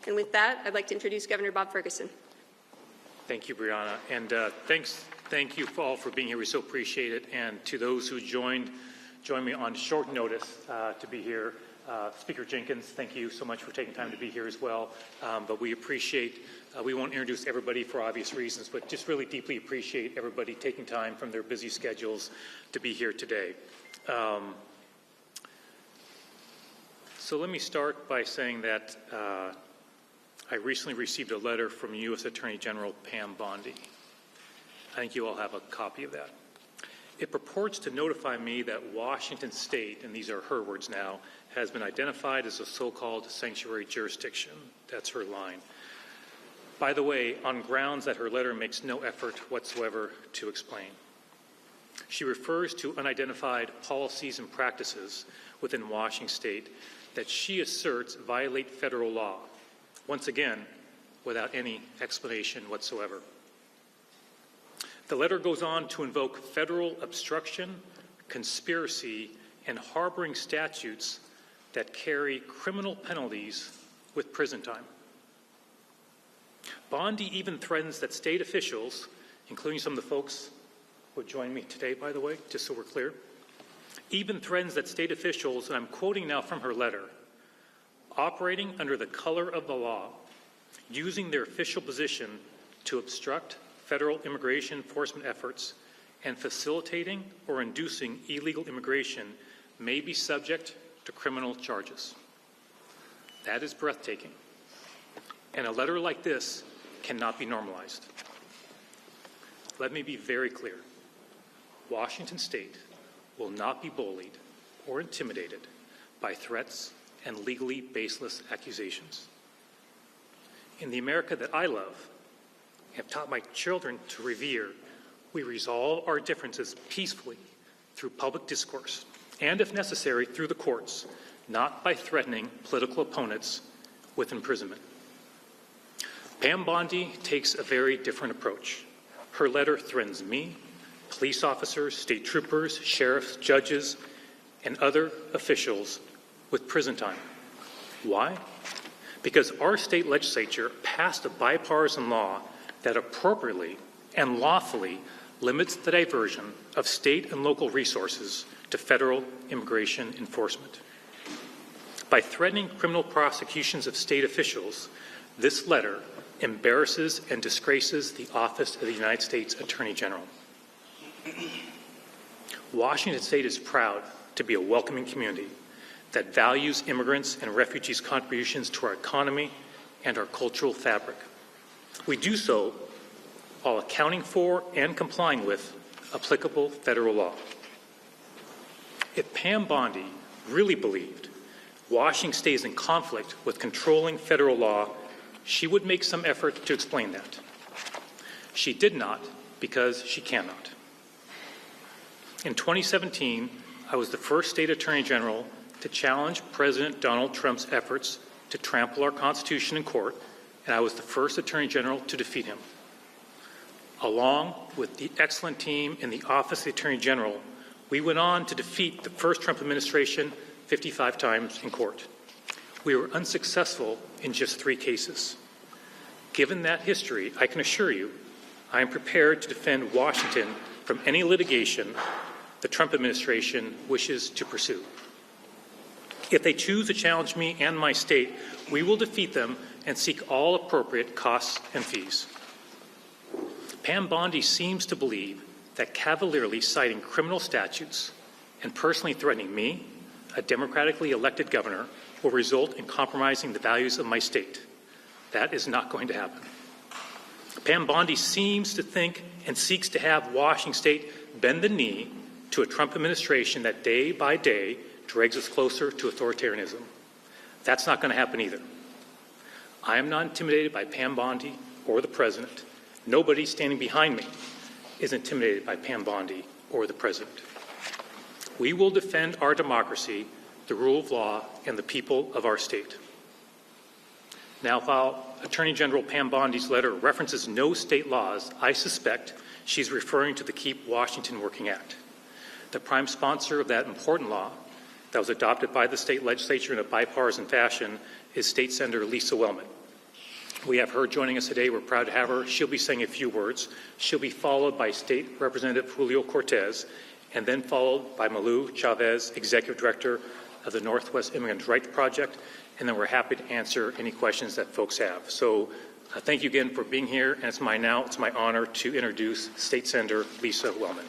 And with that, I'd like to introduce Governor Bob Ferguson. Thank you, Brianna. And thank you all for being here. We so appreciate it. And to those who joined me on short notice to be here, Speaker Jenkins, thank you so much for taking time to be here as well. But we appreciate, we won't introduce everybody for obvious reasons, but just really deeply appreciate everybody taking time from their busy schedules to be here today. So let me start by saying that I recently received a letter from U.S. Attorney General Pam Bondi. I think you all have a copy of that. It purports to notify me that Washington State, and these are her words now, has been identified as a so-called sanctuary jurisdiction. That's her line. By the way, on grounds that her letter makes no effort whatsoever to explain. She refers to unidentified policies and practices within Washington State that she asserts violate federal law, once again, without any explanation whatsoever. The letter goes on to invoke federal obstruction, conspiracy, and harboring statutes that carry criminal penalties with prison time. Bondi even threatens that state officials, including some of the folks who joined me today, by the way, just so we're clear, even threatens that state officials, and I'm quoting now from her letter, operating under the color of the law, using their official position to obstruct federal immigration enforcement efforts and facilitating or inducing illegal immigration may be subject to criminal charges. That is breathtaking. And a letter like this cannot be normalized. Let me be very clear. Washington State will not be bullied or intimidated by threats and legally baseless accusations. In the America that I love, and have taught my children to revere, we resolve our differences peacefully through public discourse, and if necessary, through the courts, not by threatening political opponents with imprisonment. Pam Bondi takes a very different approach. Her letter threatens me, police officers, state troopers, sheriffs, judges, and other officials with prison time. Why? Because our state legislature passed a bipartisan law that appropriately and lawfully limits the diversion of state and local resources to federal immigration enforcement. By threatening criminal prosecutions of state officials, this letter embarrasses and disgraces the office of the United States Attorney General. Washington State is proud to be a welcoming community that values immigrants and refugees' contributions to our economy and our cultural fabric. We do so while accounting for and complying with applicable federal law. If Pam Bondi really believed Washington State is in conflict with controlling federal law, she would make some effort to explain that. She did not because she cannot. In 2017, I was the first state attorney general to challenge President Donald Trump's efforts to trample our Constitution in court, and I was the first attorney general to defeat him. Along with the excellent team in the Office of the Attorney General, we went on to defeat the first Trump administration 55 times in court. We were unsuccessful in just 3 cases. Given that history, I can assure you I am prepared to defend Washington from any litigation the Trump administration wishes to pursue. If they choose to challenge me and my state, we will defeat them and seek all appropriate costs and fees. Pam Bondi seems to believe that cavalierly citing criminal statutes and personally threatening me, a democratically elected governor, will result in compromising the values of my state. That is not going to happen. Pam Bondi seems to think and seeks to have Washington State bend the knee to a Trump administration that day by day drags us closer to authoritarianism. That's not going to happen either. I am not intimidated by Pam Bondi or the president. Nobody standing behind me is intimidated by Pam Bondi or the president. We will defend our democracy, the rule of law, and the people of our state. Now, while Attorney General Pam Bondi's letter references no state laws, I suspect she's referring to the Keep Washington Working Act. The prime sponsor of that important law that was adopted by the state legislature in a bipartisan fashion is State Senator Lisa Wellman. We have her joining us today. We're proud to have her. She'll be saying a few words. She'll be followed by State Representative Julio Cortez, and then followed by Malu Chavez, Executive Director of the Northwest Immigrant Rights Project, and then we're happy to answer any questions that folks have. So thank you again for being here, and it's my honor to introduce State Senator Lisa Wellman.